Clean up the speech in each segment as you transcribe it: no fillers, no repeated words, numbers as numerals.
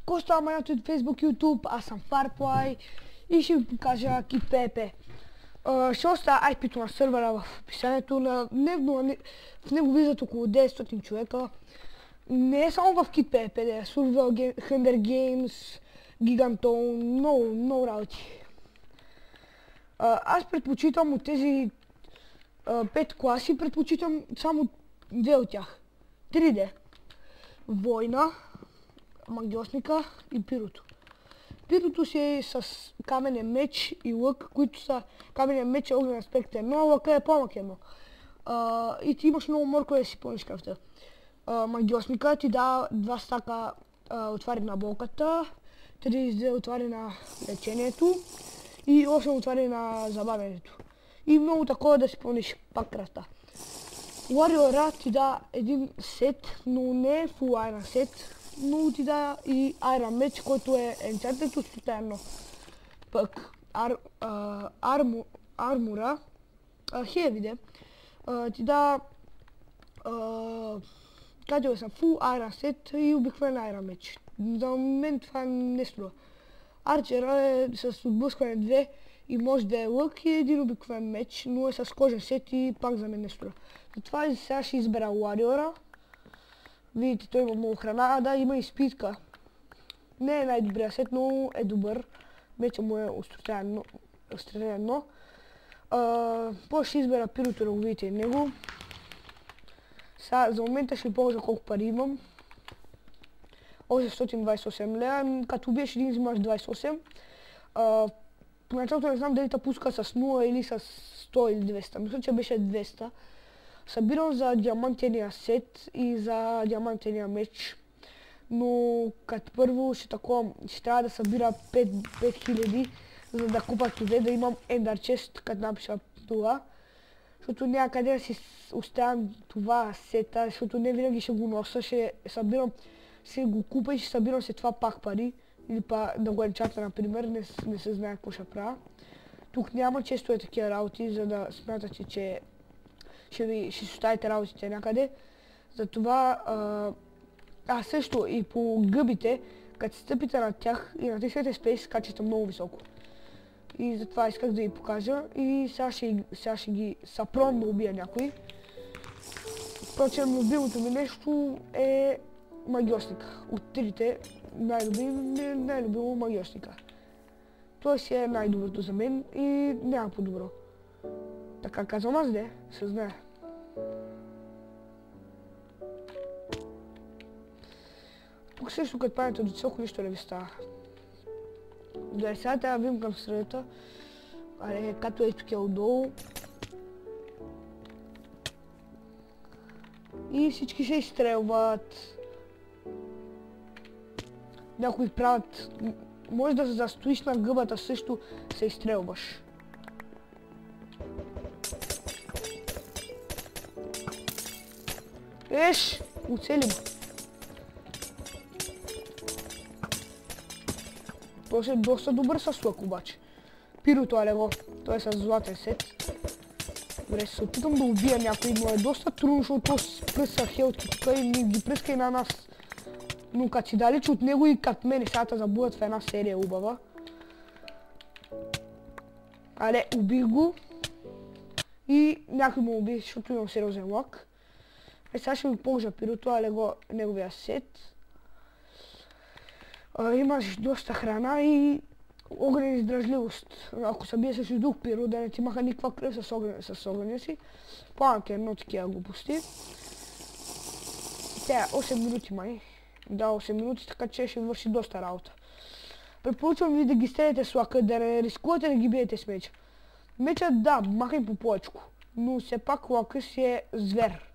Ко става мајато од Facebook, YouTube, аз сам Farply и ще ви покажа Kit PP. Ще оставя IP-то на сервера в описанието. В него влизат около 900 човека. Не е само в Kit PP, е Survival, Hunger Games, Giganton, много работи. Аз предпочитам от тези 5 класи, предпочитам само 2 от тях. 3D. Война, магиосника и пирото. Пирото си е с каменен меч и лък, които са каменен меч е огнен аспект 1, а лъка е пламък 1. И ти имаш много моркове да си пълниш кръвта. Магиосника ти дава 2 стака отвари на болката, 32 отвари на лечението и 8 отвари на забавянето. И много такова да си пълниш пак кръвта. Warrior ти дава един сет, но не е full iron сет, но ти дава и Iron меч, който е енчантът от случайно. Пък армура, хевиде, ти дава къде са full Iron сет и обикновен Iron меч. За мен това не струва. Арчера е с отблъскване 2 и може да е лък и един обикновен меч, но е с кожен сет и пак за мен не струва. Затова сега ще избера Warrior. Видите, той има много храна. Да, има и спитка. Не е най-добрият сет, но е добър. Меча му е остроен, но. После ще избера пирото, да го видите него. Сега, за момента ще ви ползва колко пари имам. 828 лева. Като убиеш един, взимаш 28. По началото не знам дали те пуска с 0 или с 100 или 200. Мисля, че беше 200. Събирам за диамантения сет и за диамантения меч. Но като първо ще трябва да събира 5000, за да купа туде, да имам Ender Chest, като напиша това. Защото няма къде да си оставям това сета, защото не винаги ще го носа, ще го купа и ще събирам след това пак пари. Или па да го енчата, например, не се знае какво ще правя. Тук няма често такива работи, за да смятате, че ще си оставите работите някъде. Затова, също и по гъбите, като стъпите на тях и натиснете Space, качате много високо. И затова исках да ви покажа и сега ще ги съпробвам да убия някой. Впрочем, любимото ми нещо е магиосника. От трите най-любимо магиосника. Той си е най-доброто за мен и няма по-добро. Така казвам аз, се знае. Тук също като паднете от високо нищо не ви става. Сега трябва да видим към средата. Като е тук отдолу. И всички се изстрелват. Някои правят... Може да се застоиш на гъбата също се изстрелваш. Еш! Оцелим. Той е доста добър с лък обаче. Пирото алего. Той е с златен сет. Добре, се опитам да убия някой, но е доста трудно, защото пръса хелтки тук и ги пръска и на нас. Но като си далеч от него и като мене сега те забудат в една серия убава. Але, убих го. И някой му уби, защото имам сериозен лак. Сега ще ви полза пирото, алего неговия сет. Имаш доста храна и огнен издръжливост. Ако се бие с друг пиро, да не ти маха никаква кръв с огъня си. Пламък е едно такива глупости. Тя 8 минути май. Да, 8 минути, така че ще върши доста работа. Препоръчвам ви да ги стреляте с лака, да не рискувате да ги биете с меча. Мечът, да, маха им по повечко, но все пак лака си е звер.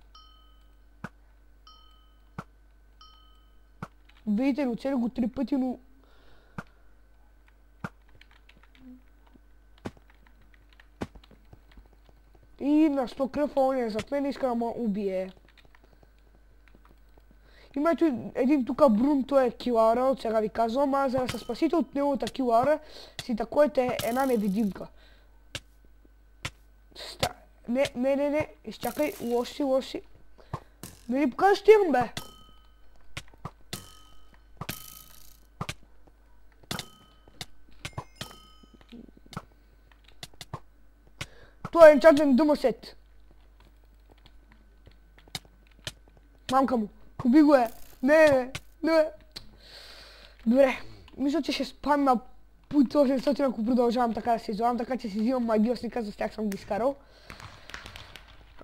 Видите ли, оцели го 3 пъти, но... И на 100 кръв оня зад мен иска да ме убие. Има един тук Брун, той е килаура, от сега ви казвам, а за да се спасите от неговата килаура, си такоете една невидимка. Не, изчакай, лоши. Не ни покажеш ти имам, бе. Това е енчантен дума сет. Мамка му. Уби го е. Не. Добре. Мисля, че ще спадна пут 800, ако продължавам така да се излагам, така че си взимам магиосника, за тях съм ги изкарал.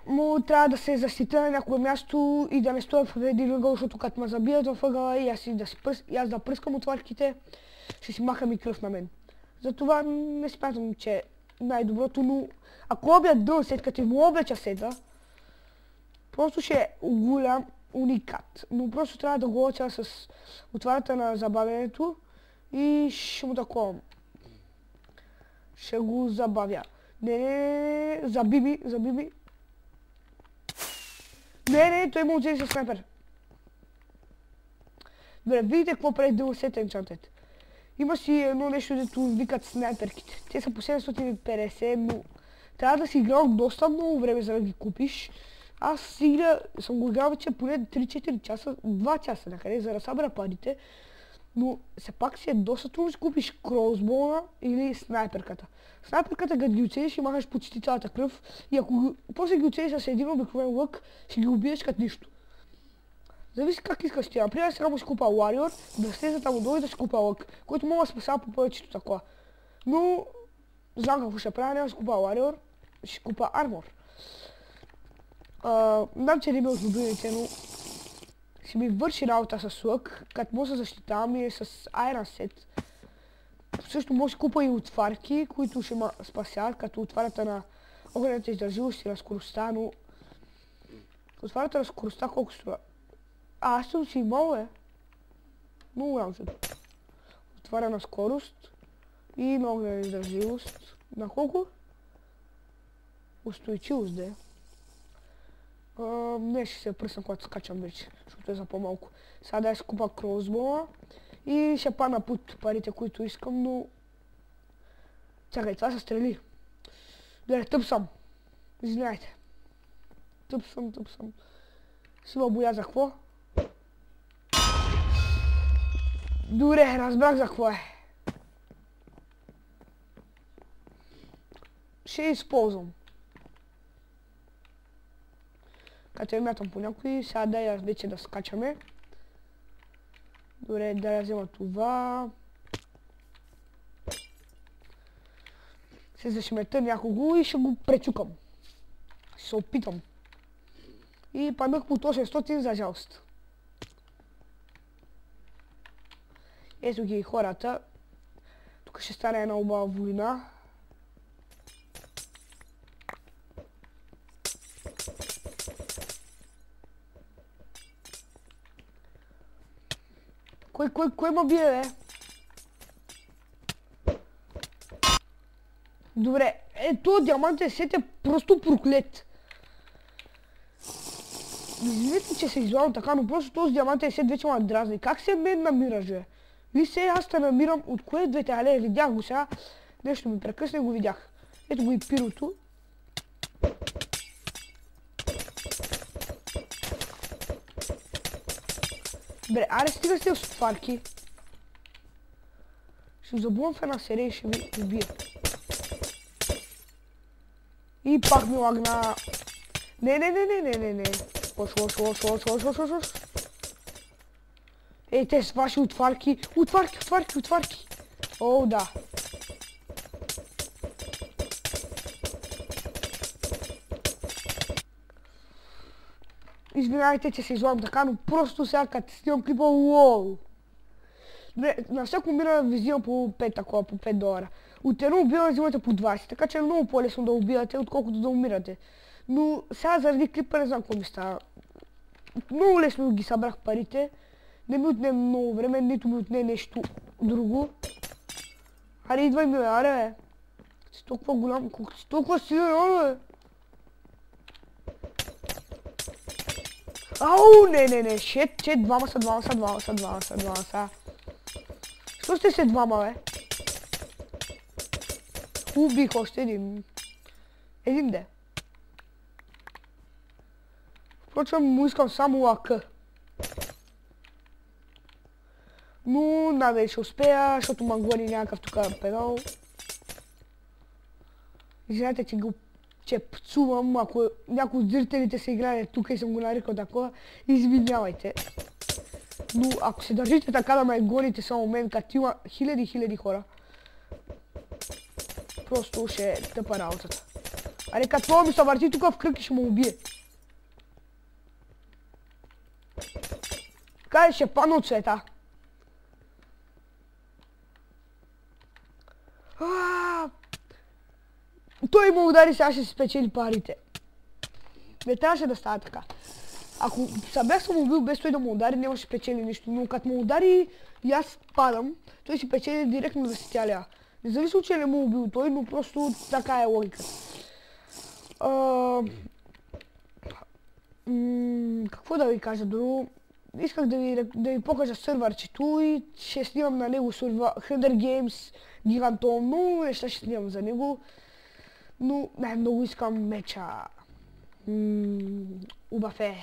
Но трябва да се защитя на някое място и да не стоя в един ъгъл, защото като ме забият в ъгъла и аз да пръскам отварките, ще си махам и кръв на мен. Затова не смятам, че е най-доброто, но ако обят дълъг сет, като му облеча сета, просто ще е голям уникат. Но просто трябва да го оча с отварята на забавянето и ще му такова. Ще го забавя. Не, заби ми. Не, той му отзели с снайпер. Добре, видите какво прави дълъг сет енчантед. Има си едно нещо, дето викат снайперките. Те са по 750, но трябва да си играл доста много време, за да ги купиш. Аз съм го играл вече поне 3-4 часа, 2 часа накъде, за да събера парите. Но все пак си е доста трудно да си купиш кроузбола или снайперката. Снайперката, като ги оцелиш и махаш почти цялата кръв. И ако после ги оцелиш с един обикновен лък, ще ги убиеш като нищо. Зависи как искаш ти. Например, сега му си купа Warrior, да слезе там отдолу и да си купа лък, който мога да спасява по повечето такова. Но знам какво ще правя, няма да си купа Warrior, ще купа Armor. Знам, че не ми е от любимите, но си ми върши работа с лък, като мога да защитавам и с Iron Set. Също може да купа и отварки, които ще ме спасяват, като отварята на огнената издържливост и на скоростта, но отварята на скоростта колко струва? Аз съм си имал, много голям зад. Отваря на скорост и на огнена издържливост. На колко? Устойчивост, да е. Не, ще се пръсна, когато скачам вече, защото е за по-малко. Сега да я си купа кроузбола и ще падна под парите, които искам, но... Чакай, това са стрели. Добре, тъп съм. Извинявайте. Тъп съм. Си ме боя за какво? Добре, разбрах за какво е. Ще използвам. Като я мятам по някой, сега да я вече да скачаме. Добре, да я взема това. Се зашмета някого и ще го пречукам. Ще се опитам. И паднах по 800 за жалост. Ето ги хората. Тук ще стане една обава война. Кой ма бие, бе? Добре, този диамантен сет е просто проклет. Извинете, че се излагам така, но просто този диамантен сет вече ме дразни. Как се мен намираш, бе? Ли се аз те намирам от кое двете, але видях го сега. Нещо ми прекъсна и го видях. Ето го и пирото. Бре, аре стига сте с отварки. Ще забувам в една серия и ще ви убия. И пак ми лагна. Не. Лош. Ей, те с ваши отварки. Отварки. О, да. Извинявайте, че се излагам така, но просто сега като снимам клипа, уоу. На всяко мира ви взимам по 5 такова, по $5. От едно убиване взимате по 20, така че е много по-лесно да убивате, отколкото да умирате. Но сега заради клипа не знам какво ми става. Много лесно ги събрах парите. Не ми отне много време, нито ми отне нещо друго. Аре, идвай ми, бе, аре, бе. Си толкова голям, колко си толкова силен, бе. Ау, не, шет, двама са. Що сте се двама, бе? Убих още един. Един де. Впрочем, му искам само лака. Но, надали ще успея, защото ма гони някакъв тук педал. Извинете, че го че пцувам, ако някои от зрителите са играли тук и съм го нарекал такова, извинявайте. Но ако се държите така да ме гоните само мен, като има хиляди хора, просто ще е тъпа работата. Аре, като това ми се върти тук в кръг и ще му убие. Кай ще падна от света. Той му удари, сега ще си спечели парите. Не трябваше да става така. Ако бях съм убил без той да му удари, нямаше спечели нищо. Но като му удари и аз падам, той си печели директно да си тяля. Независимо, че не му убил той, но просто така е логика. Какво да ви кажа друго? Исках да ви покажа сървърчето и ще снимам на него Hunger Games Гигантон, много неща ще снимам за него. Но най-много искам меча. Убафе.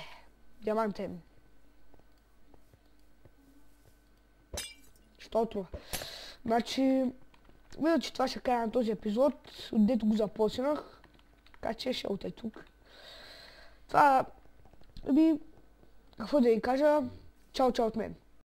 Диамантен. Щото. Значи, мисля, че това ще края на този епизод, отдето го започнах. Така че ще от е тук. Това, какво да ви кажа, чао от мен.